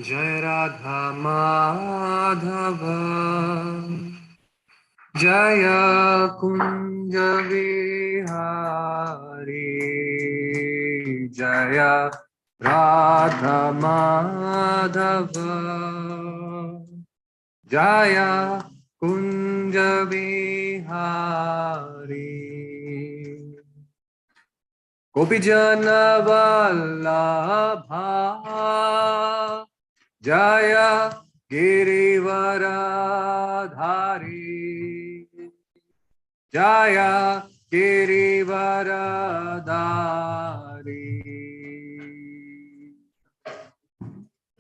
Jai Radha Madhava Jaya Kunja Vihari Jaya Radha Madhava Jaya Kunja Vihari Gopijana Vallabha Jaya Girivaradhari Jaya Girivaradhari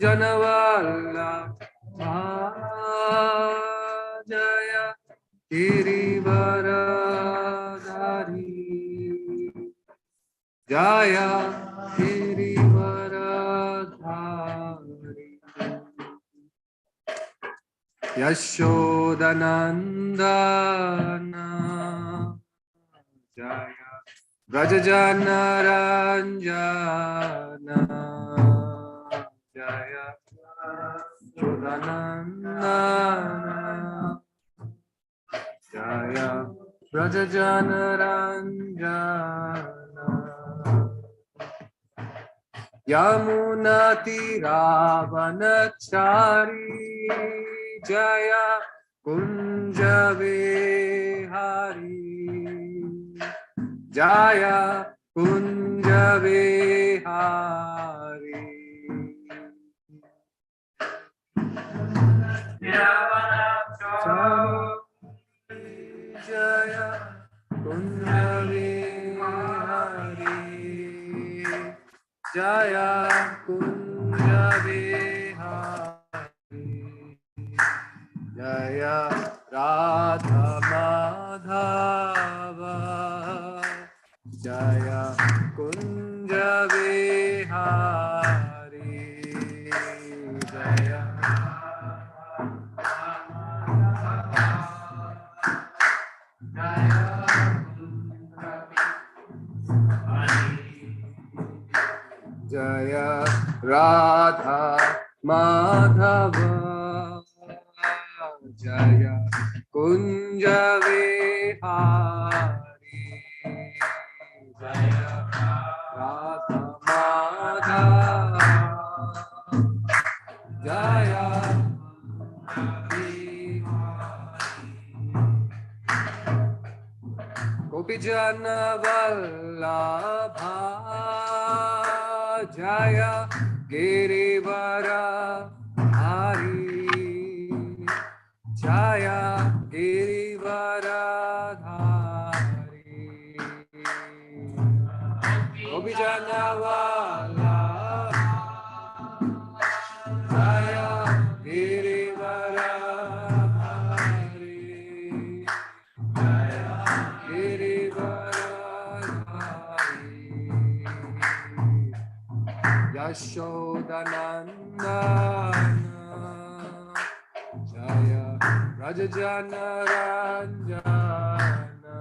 Janavallabha Jaya Girivaradhari Jaya Girivaradhari Yashodanandana Jaya Brajajanaranjana Jaya Yashodanandana Jaya Brajajanaranjana Yamunatiravanachari Jaya Kunja Vihari Jaya Kunja Vihari Jaya Kunja Vihari Jaya Kunja Vihari Jaya Radha Madhava Jaya Kunja Vihari Jaya Jaya Radha Madhava Jaya Kunja Vihari Jaya Radha Madhava Jaya Gopijana Vallabha Jaya Girivara Hari Jaya Girivara Hari Gopijana Vallabha Jaya Girivara Hari Jaya Girivaradhari Yashodanandana Jaya Rajajanaranjana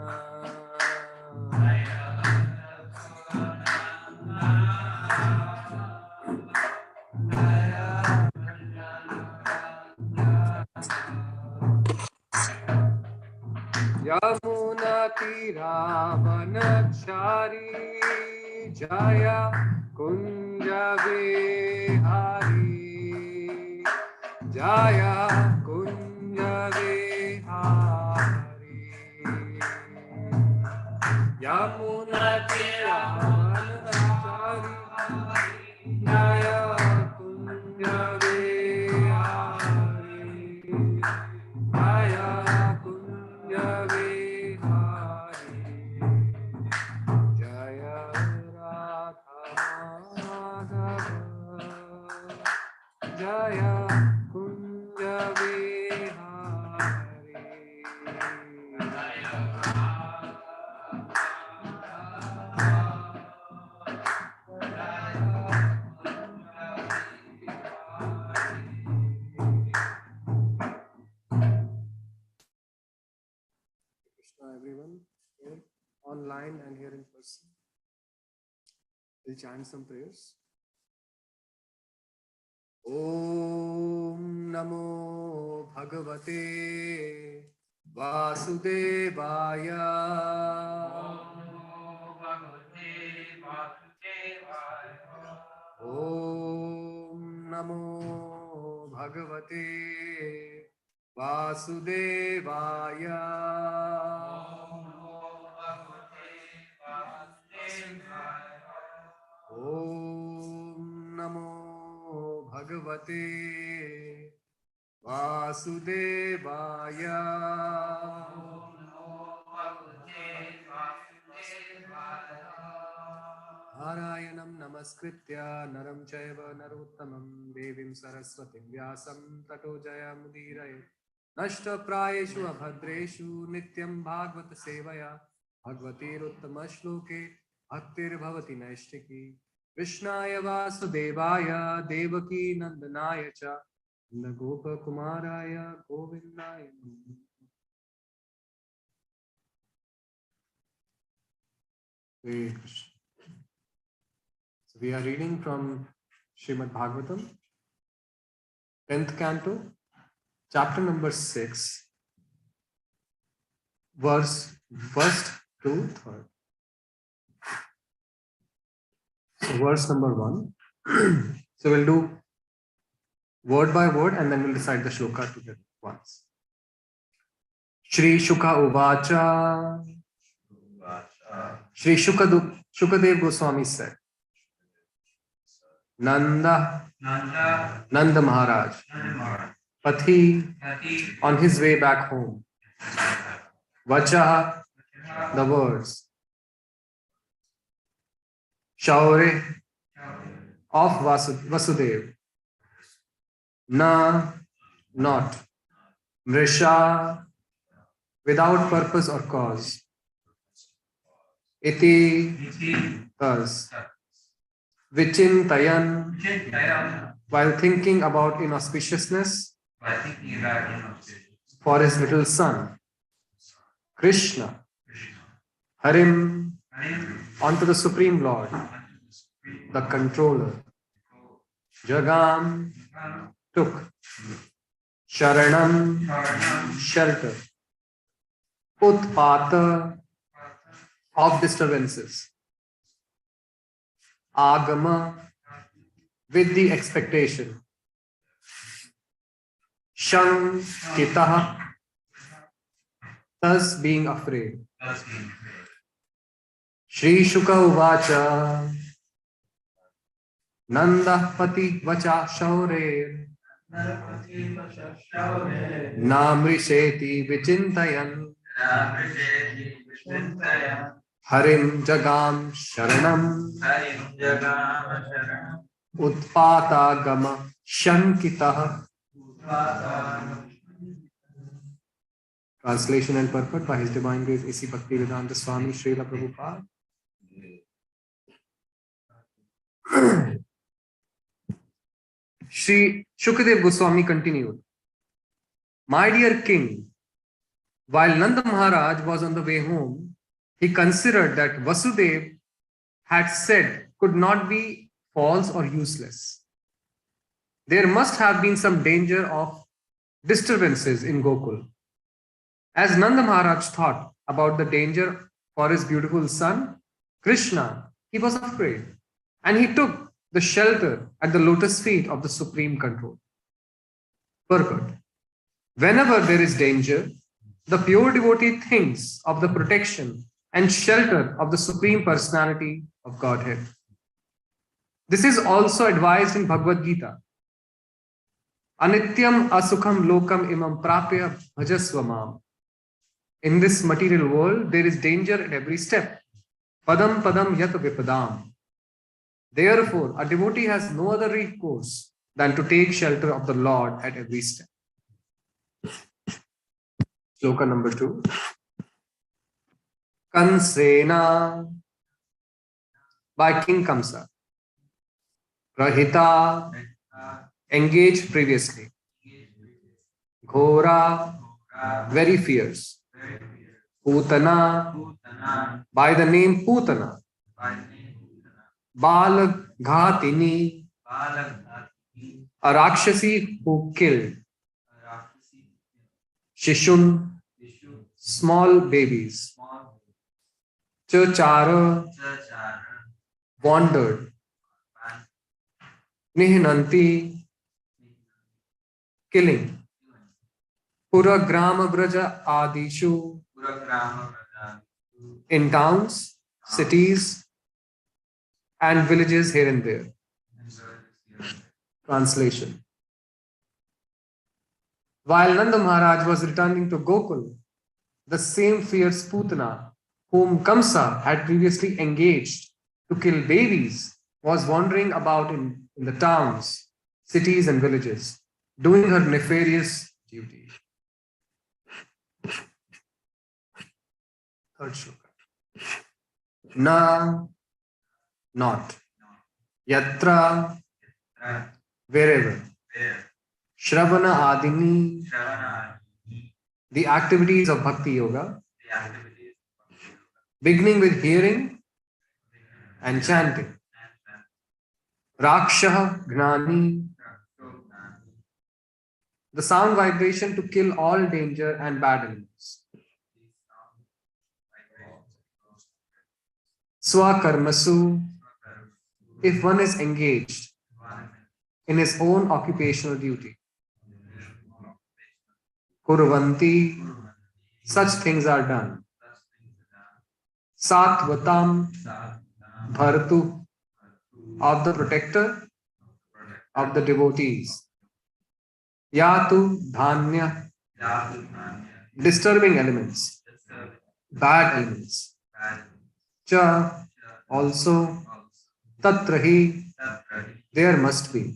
Yamunatiravanachari Jaya Kunja Vihari Jaya Kunja Vihari Yamunatiravanachari Jaya Kunja Vihari Jaya Kunja Vihari Jaya Radha Madhava Jaya Kunja Vihari Krishna, everyone, here online and here in person. We'll chant some prayers. Om Namo Bhagavate Vasudevaya. Om Namo Bhagavate Vasudevaya. Om Namo Bhagavate Vasudevaya. Narayanam Namaskritya Naram Chaiva Narottamam Devim Saraswatim Vyasam Tato Jayamudiraya Nashta Prayeshu Abhadreshu Nityam Bhagavata Sevaya Bhagavatir Shloke Bhaktir Bhavati Naishtiki Krishnaya Vasudevaya Devaki Nandanaya Cha Nagopa Kumaraya Govindaya. Hare Krishna. So we are reading from Srimad Bhagavatam, 10th canto, chapter number 6, verse 1st to 3rd. So verse number 1. So we'll do word by word and then we'll recite the shloka together once. Shri Shuka Uvacha. Shri Shukadev Goswami said, Nanda Maharaj, Pathi, on his way back home, Vacha, the words, Shaure, of Vasudev, Na, not, Mrisha, without purpose or cause, Iti, thus, Vichintayan, while thinking about inauspiciousness for his little son, Krishna, Harim, onto the Supreme Lord, the controller, Jagam, took, Sharanam, shelter, Utpata, of disturbances, Agama, with the expectation, Shankitaha, thus being afraid. Shri Shuka Uvacha, Nanda Pati Vacha Shaure, Namrisheti Vichintayan, Harim Jagam Sharanam, Utpata Gama Shankitaha. Translation and purport by His Divine Grace A.C. Bhaktivedanta Swami Srila Prabhupada. Shri Shukadev Goswami continued, My dear king, while Nanda Maharaj was on the way home, he considered that Vasudev had said could not be false or useless. There must have been some danger of disturbances in Gokul. As Nanda Maharaj thought about the danger for his beautiful son, Krishna, he was afraid, and he took the shelter at the lotus feet of the Supreme Control. Purport. Whenever there is danger, the pure devotee thinks of the protection and shelter of the Supreme Personality of Godhead. This is also advised in Bhagavad Gita. Anityam asukham lokam imam prapya bhajasvamam. In this material world, there is danger at every step. Padam padam yat vipadam. Therefore, a devotee has no other recourse than to take shelter of the Lord at every step. Shloka number 2. Kansena, by King Kamsa. Rahita, engaged previously. Ghora, very fierce. Putana, by the name Putana. Balaghatini, a Rakshasi who killed Shishun, small babies. Chachara, wandered. Nihinanti, killing. Puragrama Braja Adishu, in towns, cities, and villages here and there. Translation. While Nanda Maharaj was returning to Gokul, the same fierce Putana, whom Kamsa had previously engaged to kill babies, was wandering about in the towns, cities, and villages, doing her nefarious duty. Third shloka. Na, not. Yatra, wherever. Shravana Adini, the activities of Bhakti Yoga, beginning with hearing and chanting. Raksha Gnani, the sound vibration to kill all danger and bad elements. Swakarmasu, if one is engaged in his own occupational duty. Kurvanti, such things are done. Satvatam, Bhartu, of the protector of the devotees. Yatu, Dhanya, disturbing elements, bad elements. Cha, also. Tatrahi, there must be.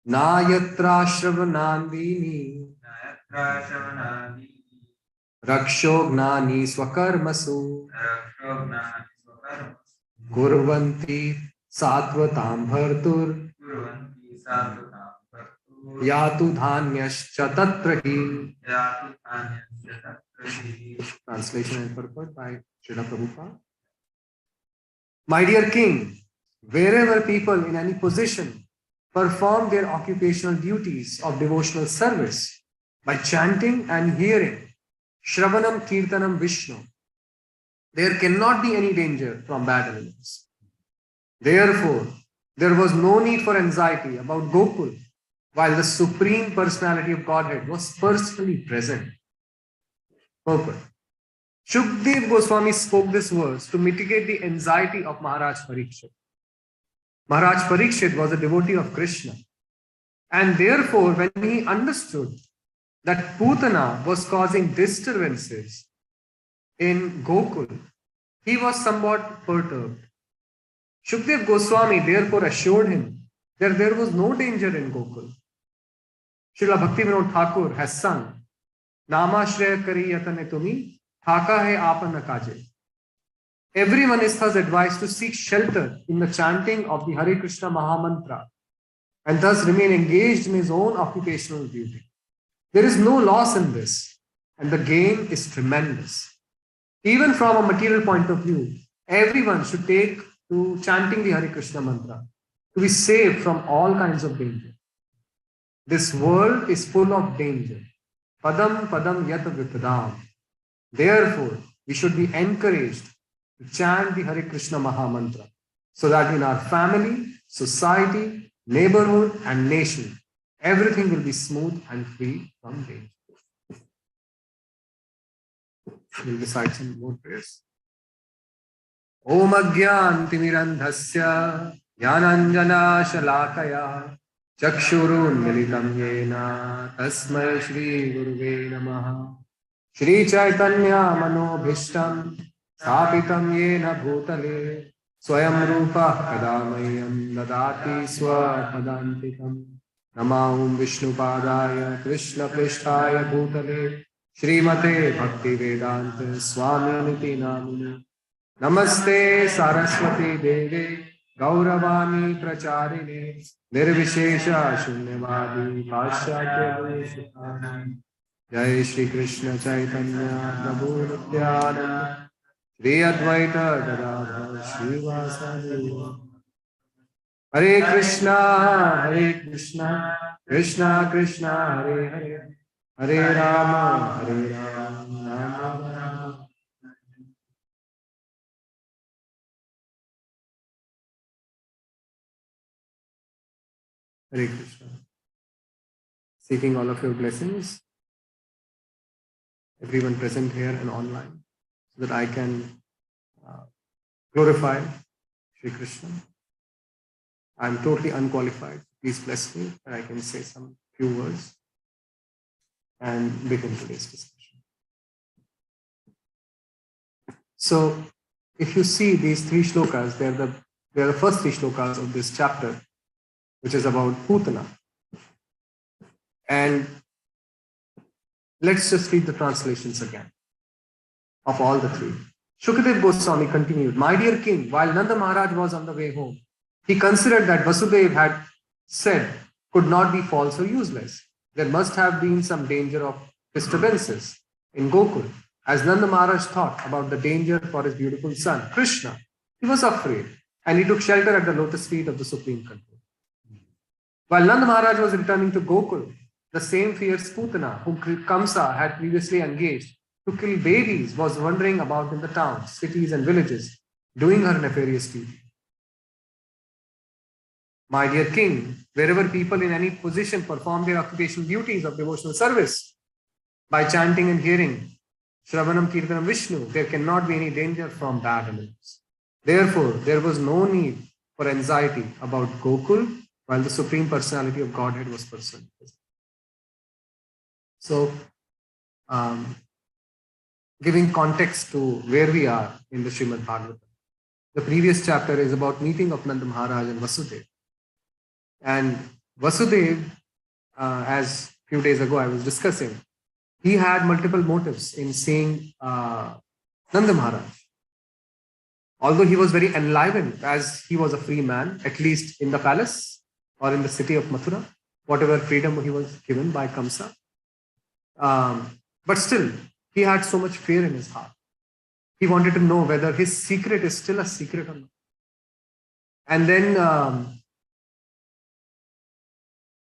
Nayatra Shravanandini, Raksho Gnani Swakarmasu, Kurvanti Satvatam Bhartur, Yatu Dhanyascha Tatrahi. Translation and purport by Srila Prabhupada. My dear king, wherever people in any position perform their occupational duties of devotional service by chanting and hearing Shravanam Kirtanam Vishnu, there cannot be any danger from bad elements. Therefore, there was no need for anxiety about Gokul while the Supreme Personality of Godhead was personally present. Purport. Shukdev Goswami spoke this verse to mitigate the anxiety of Maharaj Parikshit. Maharaj Parikshit was a devotee of Krishna, and therefore when he understood that Putana was causing disturbances in Gokul, he was somewhat perturbed. Shukdev Goswami therefore assured him that there was no danger in Gokul. Srila Bhaktivinoda Thakur has sung, Nama Shreya Kari Yatane Tumi, Thaka hai apan kaje. Everyone is thus advised to seek shelter in the chanting of the Hare Krishna Mahamantra and thus remain engaged in his own occupational duty. There is no loss in this, and the gain is tremendous. Even from a material point of view, everyone should take to chanting the Hare Krishna mantra to be saved from all kinds of danger. This world is full of danger. Padam padam yat vipadam. Therefore, we should be encouraged to chant the Hare Krishna Mahamantra so that in our family, society, neighborhood and nation, everything will be smooth and free from danger. We'll recite some more prayers. Om Agyantimirandhasya Jnananjana Shalakaya Chakshurun Militam Yena Tasmai Shri Guruve Namaha Shri Chaitanya Manobhishtam Sthapitam Yena Bhutale Swayam Rupa Kadamayam Dadati Swapadantikam Namahum Vishnu Padaya Krishna Prishtaya Bhutale Srimate Bhakti Vedanta Swami Niti Namini Namaste Saraswati Deve Gauravani Pracharine Nirvishesha Shunyavadi Paschatya Vishukani Jai Shri Krishna Chaitanya Prabhu Nityananda Shri Advaita Gadadhar Shri Vasadi. Hare Krishna, Krishna Krishna, Hare Hare, Hare Rama, Rama Rama. Hare Krishna. Seeking all of your blessings, everyone present here and online, so that I can glorify Shri Krishna. I am totally unqualified. Please bless me that I can say some few words and begin today's discussion. So, if you see these three shlokas, they are the first three shlokas of this chapter, which is about Putana. And let's just read the translations again of all the three. Shukadev Goswami continued, "My dear king, while Nanda Maharaj was on the way home, he considered that Vasudev had said could not be false or useless. There must have been some danger of disturbances in Gokul. As Nanda Maharaj thought about the danger for his beautiful son, Krishna, he was afraid and he took shelter at the lotus feet of the Supreme Control. While Nanda Maharaj was returning to Gokul, the same fierce Putana, whom Kamsa had previously engaged to kill babies, was wandering about in the towns, cities and villages, doing her nefarious deeds. My dear king, wherever people in any position perform their occupational duties of devotional service by chanting and hearing Shravanam Kirtanam Vishnu, there cannot be any danger from bad elements. Therefore, there was no need for anxiety about Gokul while the Supreme Personality of Godhead was present. So, giving context to where we are in the Srimad Bhagavatam. The previous chapter is about meeting of Nanda Maharaj and Vasudev. And Vasudev, as a few days ago I was discussing, he had multiple motives in seeing Nanda Maharaj. Although he was very enlivened as he was a free man, at least in the palace or in the city of Mathura, whatever freedom he was given by Kamsa. But still, he had so much fear in his heart. He wanted to know whether his secret is still a secret or not. And then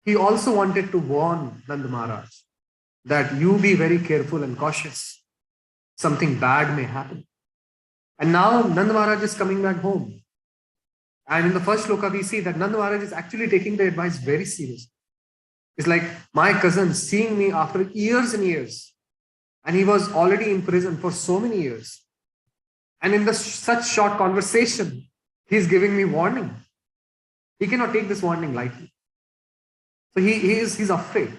he also wanted to warn Nanda Maharaj that you be very careful and cautious. Something bad may happen. And now Nanda Maharaj is coming back home. And in the first shloka, we see that Nanda Maharaj is actually taking the advice very seriously. It's like my cousin seeing me after years and years. And he was already in prison for so many years. And in such short conversation, he's giving me warning. He cannot take this warning lightly. So he's afraid.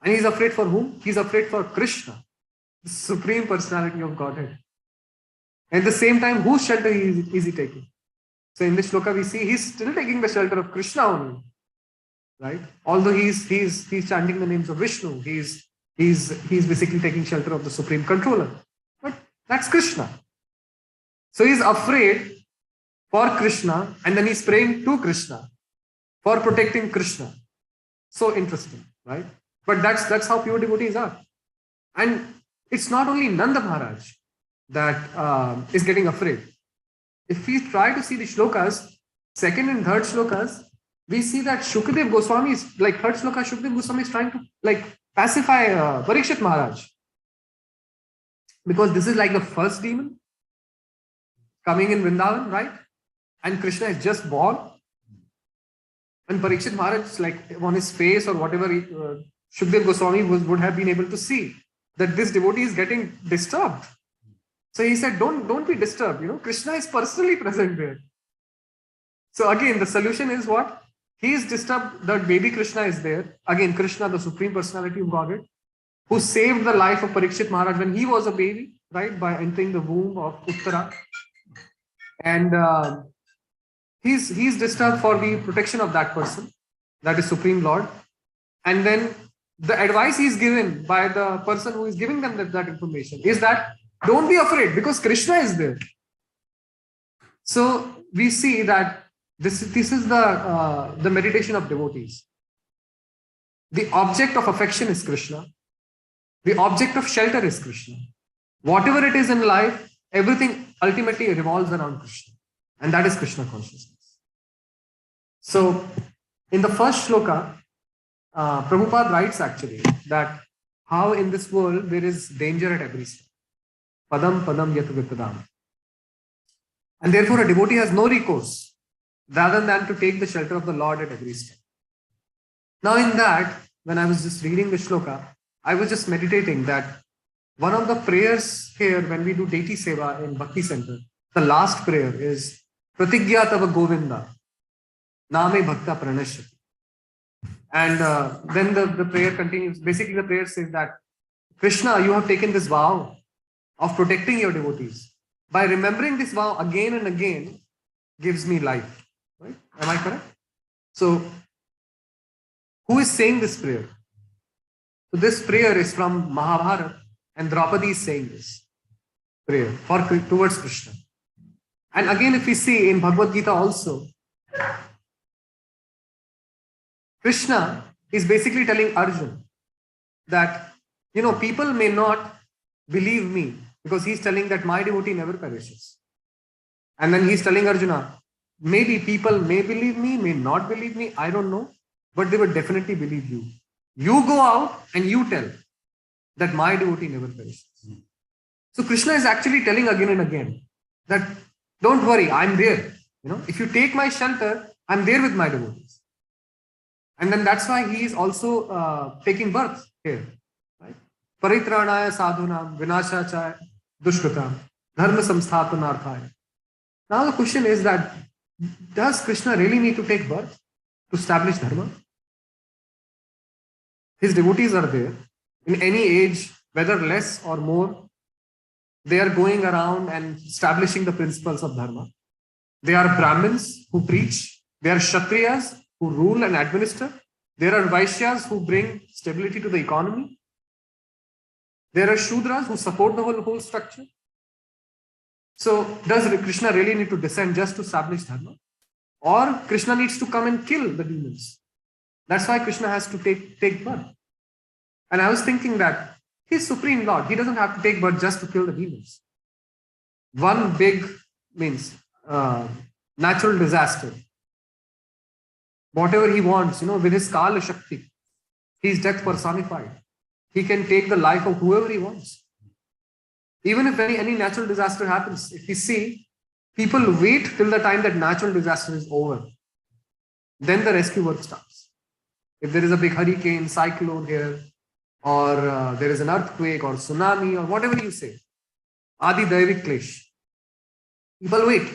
And he's afraid for whom? He's afraid for Krishna, the Supreme Personality of Godhead. At the same time, whose shelter is he taking? So in this shloka we see he's still taking the shelter of Krishna only. Right? Although he's chanting the names of Vishnu, he's basically taking shelter of the Supreme Controller. But that's Krishna. So he's afraid for Krishna and then he's praying to Krishna for protecting Krishna. So interesting, right? But that's how pure devotees are. And it's not only Nanda Maharaj that is getting afraid. If we try to see the shlokas, second and third shlokas, we see that Shukadev Goswami is, like third shloka, Shukadev Goswami is trying to pacify Parikshit Maharaj. Because this is like the first demon coming in Vrindavan, right? And Krishna is just born. And Parikshit Maharaj, like on his face or whatever, Shukadev Goswami would have been able to see that this devotee is getting disturbed. So he said, don't be disturbed. Krishna is personally present there. So again, the solution is what? He is disturbed that baby Krishna is there. Again, Krishna, the Supreme Personality of Godhead, who saved the life of Parikshit Maharaj when he was a baby, right? By entering the womb of Uttara. And he's disturbed for the protection of that person, that is Supreme Lord. And then the advice he's given by the person who is giving them that information is that don't be afraid because Krishna is there. So we see that this is the meditation of devotees. The object of affection is Krishna. The object of shelter is Krishna. Whatever it is in life, everything ultimately revolves around Krishna. And that is Krishna consciousness. So in the first shloka, Prabhupada writes actually that how in this world there is danger at every step. Padam padam yatu vipadam. And therefore a devotee has no recourse rather than to take the shelter of the Lord at every step. Now in that, when I was just reading the shloka, I was just meditating that one of the prayers here when we do deity seva in Bhakti Center, the last prayer is Pratigya Tava Govinda, Name Bhakta Pranashyati. And then the prayer continues. Basically, the prayer says that Krishna, you have taken this vow of protecting your devotees. By remembering this vow again and again, gives me life. Right? Am I correct? So, who is saying this prayer? So, this prayer is from Mahabharata, and Draupadi is saying this prayer towards Krishna. And again, if we see in Bhagavad Gita also, Krishna is basically telling Arjuna that, people may not believe me because he's telling that my devotee never perishes. And then he's telling Arjuna, maybe people may believe me, may not believe me, I don't know, but they would definitely believe you. You go out and you tell that my devotee never perishes. So Krishna is actually telling again and again that don't worry, I'm there. If you take my shelter, I'm there with my devotees. And then that's why he is also taking birth here. Right? Paritranaya sadhunam vinashachaya dushkritam dharma samsthapanarthaya. Now the question is that does Krishna really need to take birth to establish dharma? His devotees are there in any age, whether less or more. They are going around and establishing the principles of dharma. They are Brahmins who preach. They are Kshatriyas who rule and administer. There are Vaishyas who bring stability to the economy. There are Shudras who support the whole structure. So does Krishna really need to descend just to establish dharma? Or Krishna needs to come and kill the demons? That's why Krishna has to take birth. And I was thinking that he's Supreme Lord. He doesn't have to take birth just to kill the demons. One big means natural disaster. Whatever he wants, with his Kala Shakti, he's death personified. He can take the life of whoever he wants. Even if any natural disaster happens, if you see, people wait till the time that natural disaster is over. Then the rescue work starts. If there is a big hurricane, cyclone here, or there is an earthquake or tsunami or whatever you say, Adi Daivik Klesh, people wait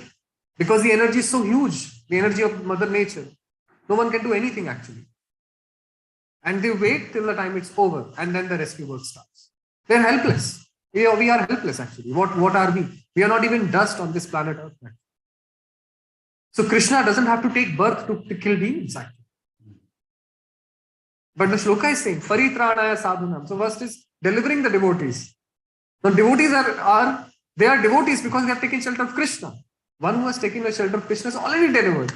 because the energy is so huge, the energy of Mother Nature. No one can do anything actually. And they wait till the time it's over and then the rescue work starts. They're helpless. We are helpless actually. What are we? We are not even dust on this planet Earth. So Krishna doesn't have to take birth to kill demons actually. But the shloka is saying, Paritranaya sadhunam. So first is delivering the devotees. The devotees they are devotees because they have taken shelter of Krishna. One who has taken the shelter of Krishna is already delivered.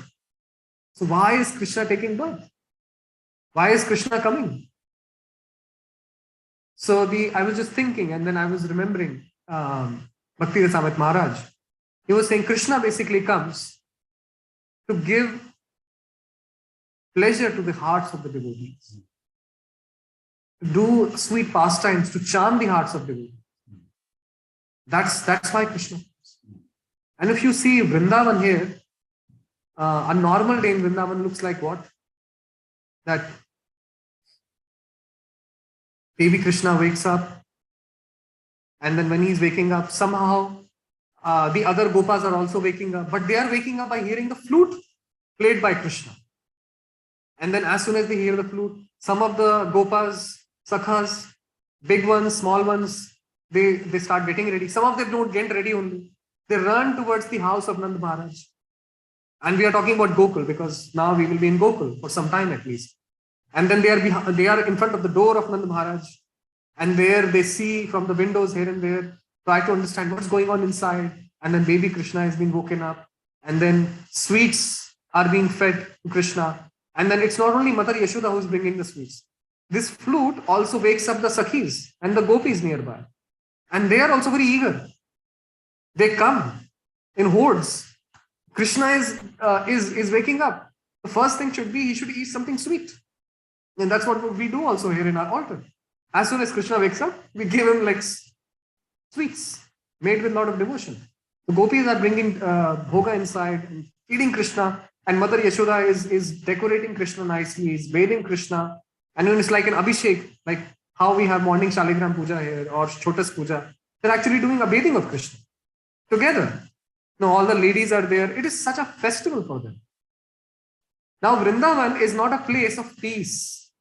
So why is Krishna taking birth? Why is Krishna coming? So I was just thinking, and then I was remembering Bhakti Rasamrit Maharaj. He was saying Krishna basically comes to give pleasure to the hearts of the devotees, to do sweet pastimes, to charm the hearts of devotees. That's why Krishna comes. And if you see Vrindavan here, a normal day in Vrindavan looks like what? That baby Krishna wakes up, and then when he's waking up, somehow the other Gopas are also waking up, but they are waking up by hearing the flute played by Krishna. And then as soon as they hear the flute, some of the Gopas, Sakhas, big ones, small ones, they start getting ready. Some of them don't get ready only. They run towards the house of Nand Maharaj. And we are talking about Gokul because now we will be in Gokul for some time at least. And then they are in front of the door of Nand Maharaj. And there they see from the windows here and there, try to understand what's going on inside. And then baby Krishna is being woken up. And then sweets are being fed to Krishna. And then it's not only Mother Yashoda who's bringing the sweets. This flute also wakes up the Sakhis and the Gopis nearby. And they are also very eager. They come in hordes. Krishna is waking up. the first thing should be he should eat something sweet. And that's what we do also here in our altar. As soon as Krishna wakes up, we give him like sweets made with a lot of devotion. The gopis are bringing bhoga inside and feeding Krishna, and Mother Yashoda is decorating Krishna nicely, is bathing Krishna, and then it's like an abhishek, like how we have morning Shaligram Puja here or Chotas Puja. They're actually doing a bathing of Krishna together. Now all the ladies are there. It is such a festival for them. Now Vrindavan is not a place of peace.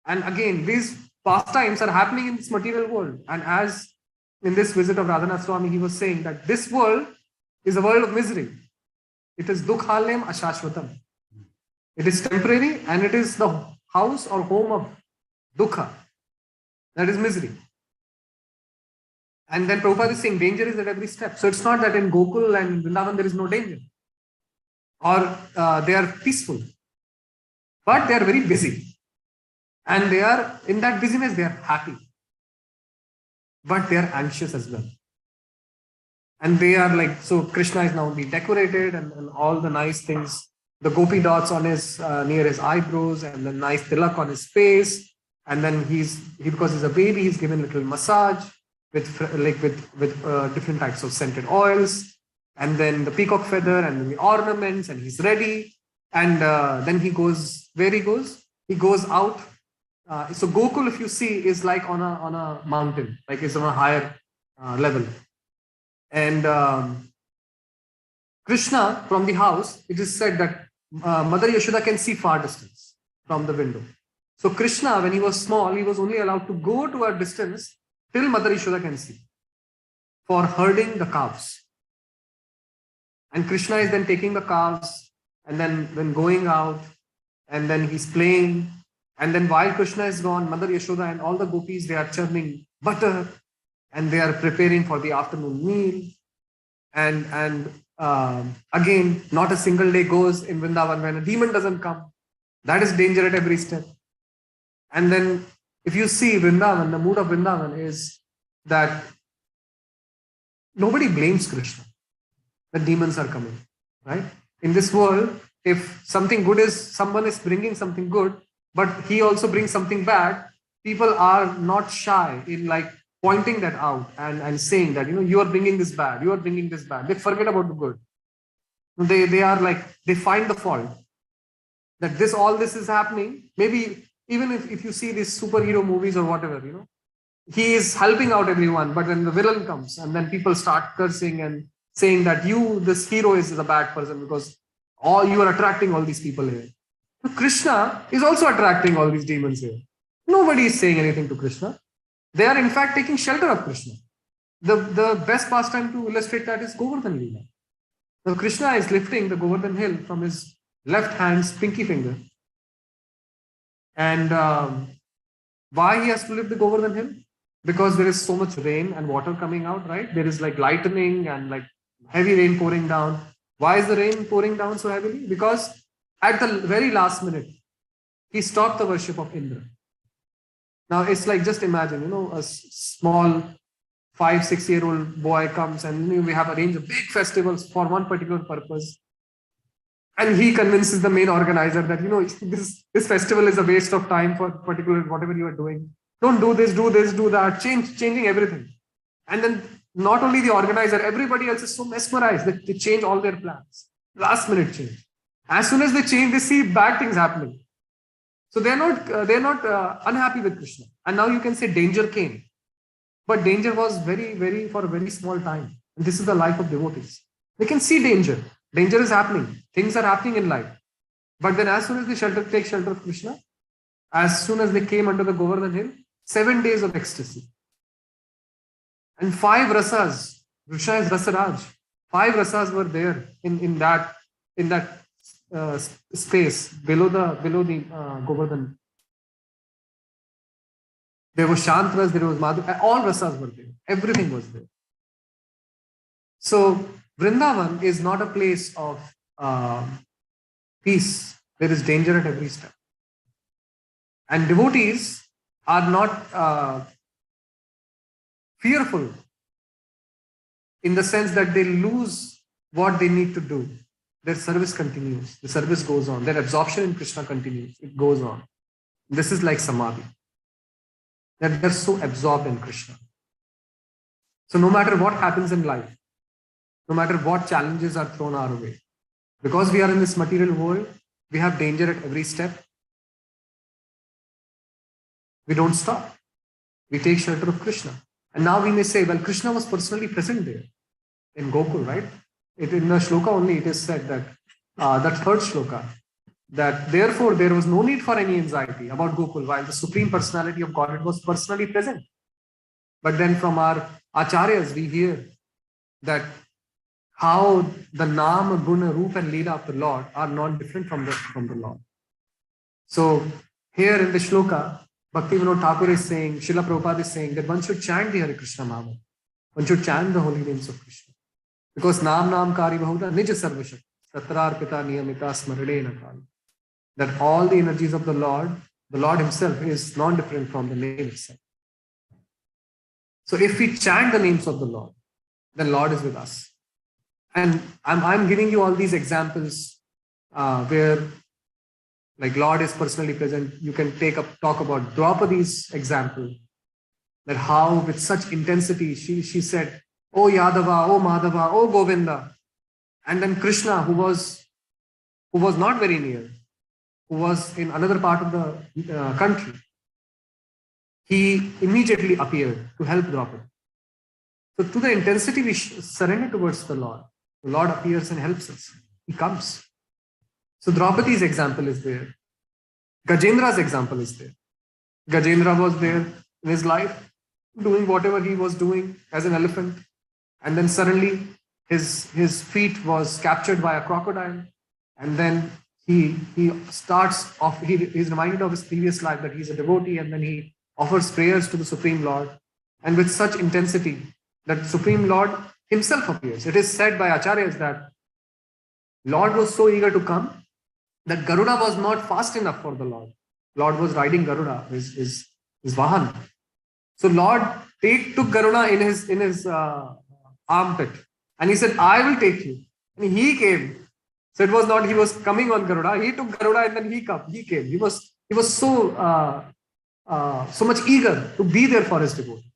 And again, these pastimes are happening in this material world. And as in this visit of Radhanath Swami, he was saying that this world is a world of misery. It is dukhalem ashashvatam. It is temporary and it is the house or home of dukha. That is misery. And then Prabhupada is saying danger is at every step. So it's not that in Gokul and Vrindavan there is no danger. Or they are peaceful. But they are very busy. And they are, in that busyness, they are happy. But they are anxious as well. And they are like, so Krishna is now being decorated and all the nice things, the gopi dots on his, near his eyebrows and the nice tilak on his face. And then because he's a baby, he's given a little massage with different types of scented oils. And then the peacock feather and then the ornaments, and he's ready. And then he goes, where he goes? He goes out. So Gokul, if you see, is like on a mountain, like it's on a higher level. And Krishna, from the house, it is said that Mother Yashoda can see far distance from the window. So Krishna, when he was small, he was only allowed to go to a distance till Mother Yashoda can see for herding the calves. And Krishna is then taking the calves and then going out, and then he's playing. And then while Krishna is gone, Mother Yashoda and all the gopis, they are churning butter and they are preparing for the afternoon meal. And again, not a single day goes in Vrindavan when a demon doesn't come. That is danger at every step. And then if you see Vrindavan, the mood of Vrindavan is that nobody blames Krishna. The demons are coming, right? In this world, if something good is, someone is bringing something good, but he also brings something bad, people are not shy in like pointing that out and saying that, you are bringing this bad, you are bringing this bad. They forget about the good. They are like, they find the fault. That all this is happening. Maybe even if you see these superhero movies or whatever, he is helping out everyone, but when the villain comes and then people start cursing and saying that this hero is a bad person because you are attracting all these people here. So Krishna is also attracting all these demons here. Nobody is saying anything to Krishna. They are in fact taking shelter of Krishna. The best pastime to illustrate that is Govardhan Leela. So Krishna is lifting the Govardhan hill from his left hand's pinky finger. And why he has to lift the Govardhan hill? Because there is so much rain and water coming out, right? There is like lightning and like heavy rain pouring down. Why is the rain pouring down so heavily? Because at the very last minute, he stopped the worship of Indra. Now it's like, just imagine, a small 5-6-year-old boy comes and we have arranged a big festivals for one particular purpose. And he convinces the main organizer that, this festival is a waste of time for particular, whatever you are doing. Don't do this, do that, changing everything. And then not only the organizer, everybody else is so mesmerized that they change all their plans. Last minute change. As soon as they change, they see bad things happening. So they're not unhappy with Krishna. And now you can say danger came. But danger was very, for a very small time. And this is the life of devotees. They can see danger. Danger is happening. Things are happening in life. But then as soon as they take shelter of Krishna, as soon as they came under the Govardhan hill, 7 days of ecstasy. And 5 rasas, Krishna is Rasaraj. 5 rasas were there in that space below the Govardhan. There was Shantras, there was Madhu, all rasas were there. Everything was there. So Vrindavan is not a place of peace. There is danger at every step. And devotees are not fearful in the sense that they lose what they need to do. their service continues. The service goes on. Their absorption in Krishna continues. It goes on. This is like samadhi. That they're so absorbed in Krishna. So no matter what happens in life, no matter what challenges are thrown our way, because we are in this material world, we have danger at every step. We don't stop. We take shelter of Krishna. And now we may say, well, Krishna was personally present there in Gokul, right? In the shloka only, it is said that, that third shloka, that therefore there was no need for any anxiety about Gokul, while the Supreme Personality of Godhead was personally present. But then from our acharyas, we hear that how the Nama, Guna, Rupa and Leela of the Lord are not different from the Lord. So here in the shloka, Bhakti Vinod Thakur is saying, Srila Prabhupada is saying that one should chant the Hare Krishna Maha. One should chant the holy names of Krishna. Because Nam Kari Bahuta Nija Sarvashak, Tatrar Pita Niyamita Smarade Nakal. That all the energies of the Lord Himself is non-different from the name itself. So if we chant the names of the Lord, then Lord is with us. And I'm giving you all these examples where like Lord is personally present. You can talk about Draupadi's example, that how with such intensity she said, "Oh Yadava, oh Madhava, oh Govinda," and then Krishna, who was not very near, who was in another part of the country, he immediately appeared to help Draupadi. So to the intensity we surrender towards the Lord appears and helps us. He comes. So Draupadi's example is there. Gajendra's example is there. Gajendra was there in his life, doing whatever he was doing as an elephant. And then suddenly his feet was captured by a crocodile. And then he starts off, he's reminded of his previous life that he's a devotee, and then he offers prayers to the Supreme Lord. And with such intensity that Supreme Lord Himself appears. It is said by Acharyas that Lord was so eager to come that Garuda was not fast enough for the Lord. Lord was riding Garuda, his Vahan. So Lord took Garuda in his armpit, and he said, "I will take you." And he came. So it was not he was coming on Garuda. He took Garuda and then he came. He was so much eager to be there for his devotee.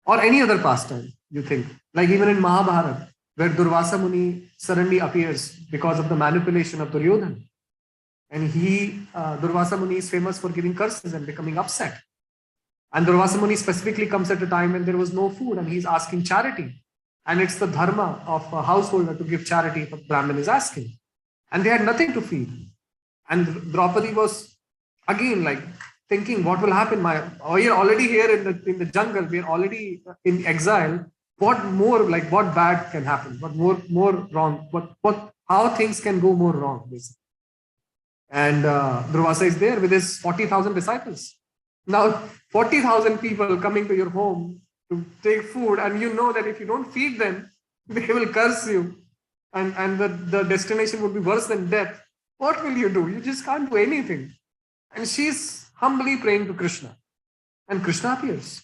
Or any other pastime, you think. Like even in Mahabharata, where Durvasa Muni suddenly appears because of the manipulation of Duryodhana. And Durvasa Muni is famous for giving curses and becoming upset. And Durvasa Muni specifically comes at a time when there was no food and he's asking charity. And it's the dharma of a householder to give charity if a Brahmin is asking. And they had nothing to feed. And Draupadi was again like thinking, what will happen? We are already here in the jungle. We are already in exile. What more, like what bad can happen? What more wrong? How things can go more wrong, basically. And Durvasa is there with his 40,000 disciples. Now, 40,000 people coming to your home to take food, and you know that if you don't feed them, they will curse you, and the destination would be worse than death. What will you do? You just can't do anything. And she's humbly praying to Krishna, and Krishna appears.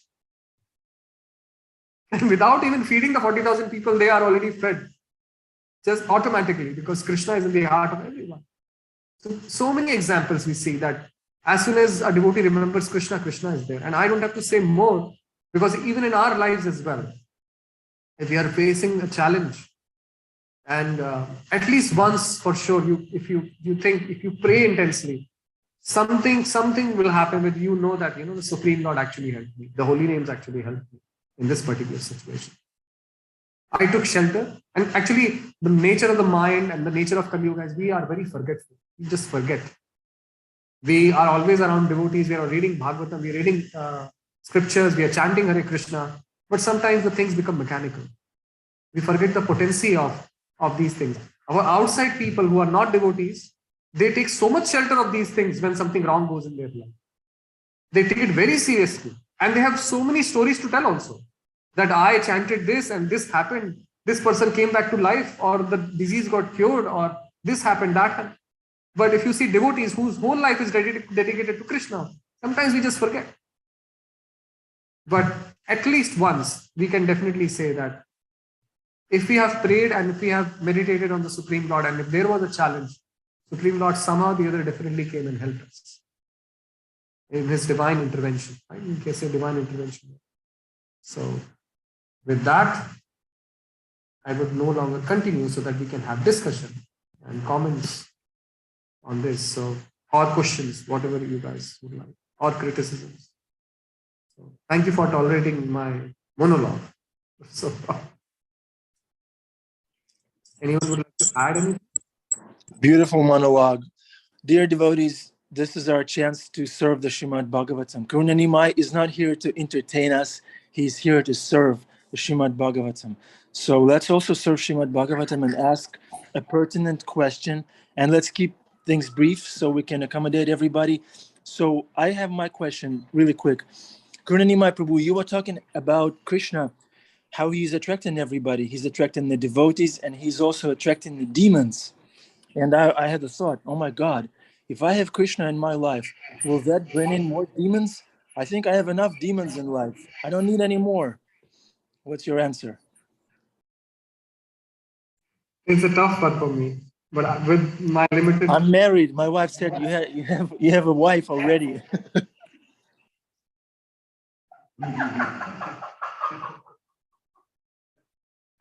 And without even feeding the 40,000 people, they are already fed, just automatically, because Krishna is in the heart of everyone. So many examples we see that as soon as a devotee remembers Krishna, Krishna is there. And I don't have to say more, because even in our lives as well, if we are facing a challenge, and at least once for sure, if you pray intensely, something will happen with you. Know that the Supreme Lord actually helped me. The holy names actually helped me in this particular situation. I took shelter, and actually the nature of the mind and the nature of Kali Yuga is we are very forgetful. We just forget. We are always around devotees. We are reading Bhagavatam. We are reading scriptures. We are chanting Hare Krishna. But sometimes the things become mechanical. We forget the potency of these things. Our outside people who are not devotees, they take so much shelter of these things when something wrong goes in their life. They take it very seriously. And they have so many stories to tell also. That I chanted this and this happened. This person came back to life, or the disease got cured, or this happened, that happened. But if you see devotees whose whole life is dedicated to Krishna, sometimes we just forget. But at least once, we can definitely say that if we have prayed and if we have meditated on the Supreme Lord, and if there was a challenge, Supreme Lord somehow the other definitely came and helped us in his divine intervention, right? In case of divine intervention. So with that, I would no longer continue so that we can have discussion and comments on this. So, or questions, whatever you guys would like, or criticisms. So thank you for tolerating my monologue. So anyone would like to add anything? Beautiful monologue. Dear devotees, this is our chance to serve the Srimad Bhagavatam. Karuna Nimai is not here to entertain us. He's here to serve the Srimad Bhagavatam. So let's also serve Srimad Bhagavatam and ask a pertinent question. And let's keep things brief so we can accommodate everybody. So I have my question really quick. Karuna Nimai Prabhu, you were talking about Krishna, how he's attracting everybody. He's attracting the devotees and he's also attracting the demons. And I had the thought, oh my God, if I have Krishna in my life, will that bring in more demons? I think I have enough demons in life. I don't need any more. What's your answer? It's a tough one for me, but with my limited... I'm married. My wife said you have a wife already.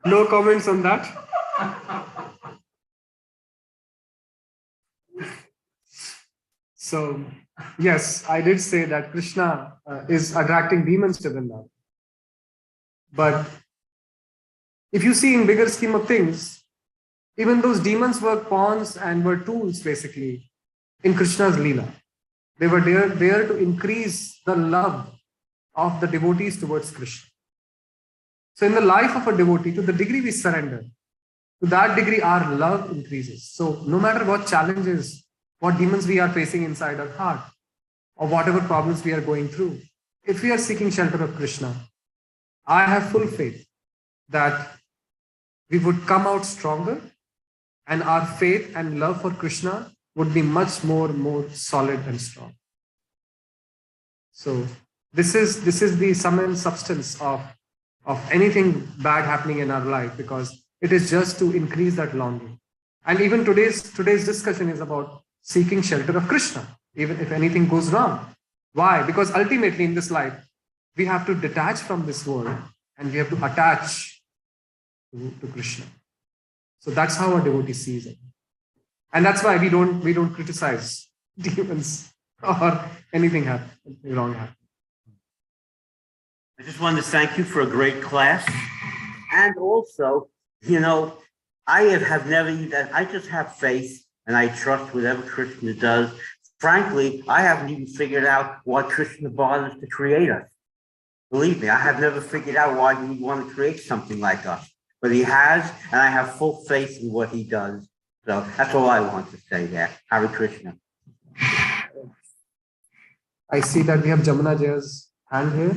No comments on that. So, yes, I did say that Krishna is attracting demons to Vrindavan. But if you see in bigger scheme of things, even those demons were pawns and were tools basically in Krishna's Leela. They were there to increase the love of the devotees towards Krishna. So in the life of a devotee, to the degree we surrender, to that degree our love increases. So no matter what challenges, what demons we are facing inside our heart, or whatever problems we are going through, if we are seeking shelter of Krishna, I have full faith that we would come out stronger and our faith and love for Krishna would be much more solid and strong. So this is the sum and substance of anything bad happening in our life, because it is just to increase that longing. And even today's discussion is about seeking shelter of Krishna, even if anything goes wrong. Why? Because ultimately in this life, we have to detach from this world and we have to attach to Krishna. So that's how a devotee sees it. And that's why we don't criticize demons or anything wrong happen. I just wanted to thank you for a great class. And also, I have never even, I just have faith and I trust whatever Krishna does. Frankly, I haven't even figured out why Krishna bothers to create us. Believe me, I have never figured out why he would want to create something like us. But he has, and I have full faith in what he does. So that's all I want to say there. Hare Krishna. I see that we have Jamuna Jaya's hand here.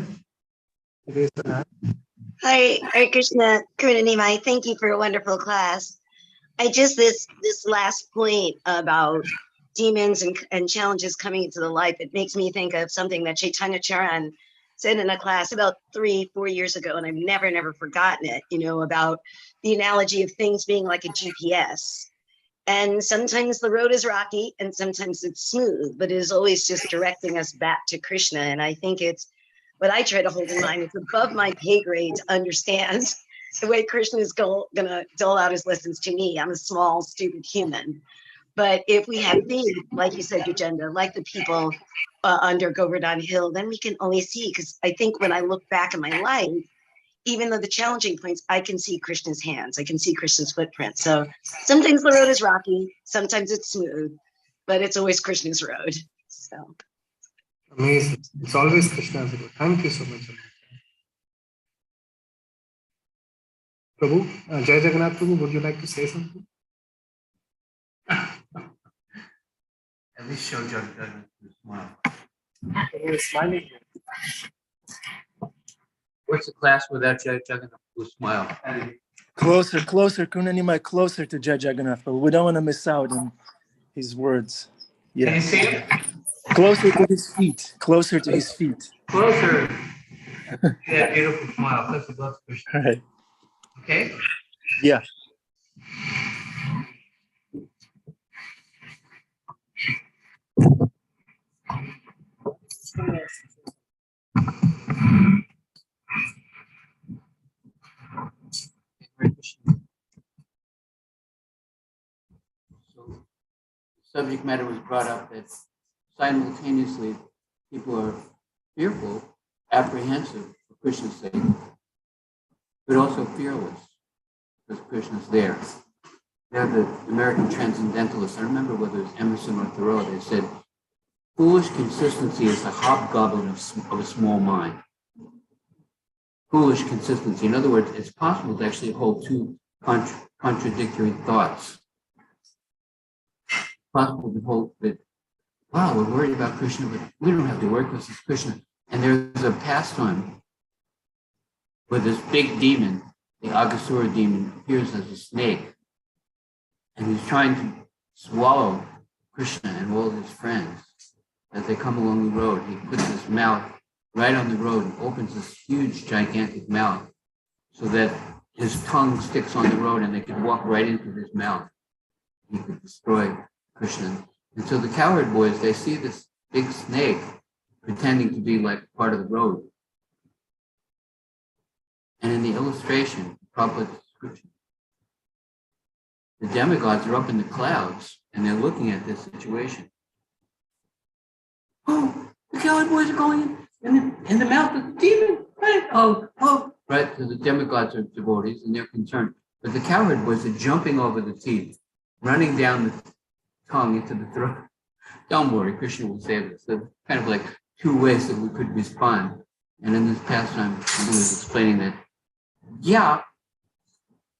Raise her hand. Hi, Hare Krishna, Karuna Nimai. Thank you for a wonderful class. This last point about demons and challenges coming into the life, it makes me think of something that Chaitanya Charan said in a class about 3-4 years ago, and I've never forgotten it, about the analogy of things being like a GPS. And sometimes the road is rocky and sometimes it's smooth, but it is always just directing us back to Krishna. And I think it's what I try to hold in mind. It's above my pay grade to understand the way Krishna is going to dole out his lessons to me. I'm a small, stupid human. But if we have faith, like you said, Yujenda, like the people under Govardhan Hill, then we can only see, because I think when I look back in my life, even though the challenging points, I can see Krishna's hands. I can see Krishna's footprint. So sometimes the road is rocky, sometimes it's smooth, but it's always Krishna's road. So amazing. It's always Krishna's road. Thank you so much. Prabhu, Jai Jagannath Prabhu, would you like to say something? At least show Jagannath to smile. You're smiling. What's the class without Jagannath to smile? Closer, Karuna Nimai, closer to Jai Jagannath. But we don't want to miss out on his words. Yes. Can you see him? Closer to his feet. Closer to his feet. Closer. Yeah, beautiful smile. Let's go to Krishna. All right. Okay? Yeah. So the subject matter was brought up that simultaneously people are fearful, apprehensive for Krishna's sake, but also fearless because Krishna's there. They have the American transcendentalists. I remember whether it was Emerson or Thoreau. They said, "Foolish consistency is the hobgoblin of a small mind." Foolish consistency. In other words, it's possible to actually hold two contradictory thoughts. It's possible to hold that, wow, we're worried about Krishna, but we don't have to worry because it's Krishna. And there's a pastime where this big demon, the Aghasura demon, appears as a snake. And he's trying to swallow Krishna and all his friends. As they come along the road, he puts his mouth right on the road and opens this huge, gigantic mouth so that his tongue sticks on the road and they can walk right into his mouth. He could destroy Krishna. And so the cowherd boys, they see this big snake pretending to be like part of the road. And in the illustration, Prabhupada's description, the demigods are up in the clouds and they're looking at this situation. Oh, the cowherd boys are going in the mouth of the demon, right? Oh, right. So the demigods are devotees and they're concerned. But the cowherd boys are jumping over the teeth, running down the tongue into the throat. Don't worry, Krishna will save us. So kind of like two ways that we could respond. And in this pastime, he was explaining that, yeah,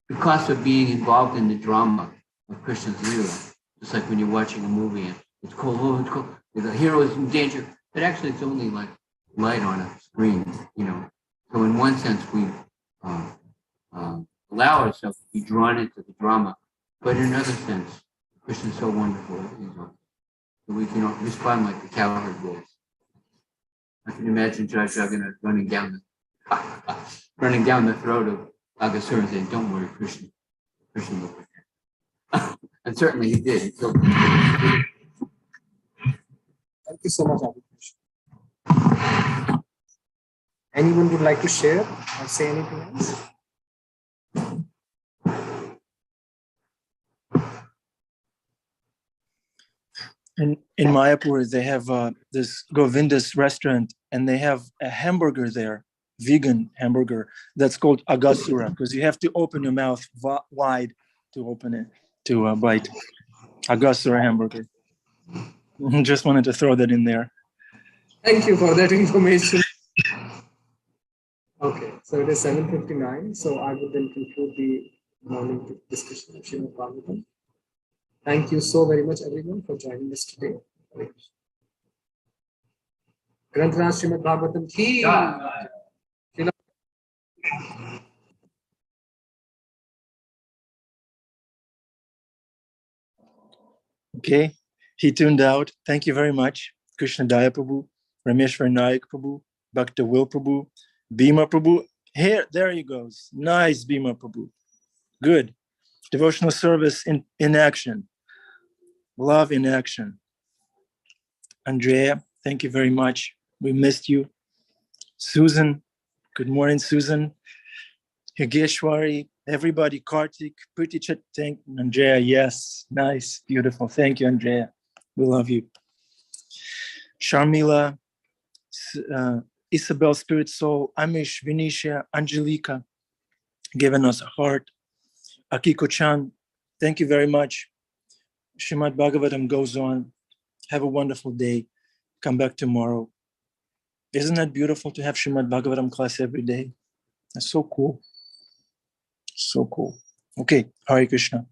because of being involved in the drama of Krishna's Leela, just like when you're watching a movie and it's cold, the hero is in danger, but actually it's only like light on a screen, you know. So in one sense, we allow ourselves to be drawn into the drama, but in another sense, Krishna is so wonderful, you know, that we can respond like the cowherd boys. I can imagine Jai Jagannath running down the throat of Aghasura saying, "Don't worry, Krishna will protect." And certainly he did. So, Thank you so much, Abhishek. Anyone would like to share or say anything else? In Mayapur, they have this Govinda's restaurant, and they have a hamburger there, vegan hamburger, that's called Aghasura, because you have to open your mouth wide to open it, to bite. Aghasura hamburger. Just wanted to throw that in there. Thank you for that information. Okay, so it is 7:59. So I will then conclude the morning discussion of Srimad Bhagavatam. Thank you so very much, everyone, for joining us today. Granth Srimad Bhagavatam ki. Okay, he tuned out. Thank you very much. Krishna Daya Prabhu, Rameshwar Nayak Prabhu, Bhakta Will Prabhu, Bhima Prabhu. Here, there he goes. Nice, Bhima Prabhu. Good. Devotional service in action. Love in action. Andrea, thank you very much. We missed you. Susan, good morning, Susan. Yogeshwari, everybody, Kartik, Pretty thank Andrea. Yes, nice, beautiful. Thank you, Andrea. We love you. Sharmila, Isabel, Spirit Soul, Amish, Venetia, Angelica, giving us a heart. Akiko-chan, thank you very much. Srimad Bhagavatam goes on. Have a wonderful day. Come back tomorrow. Isn't that beautiful to have Srimad Bhagavatam class every day? That's so cool. So cool. Okay, Hare Krishna.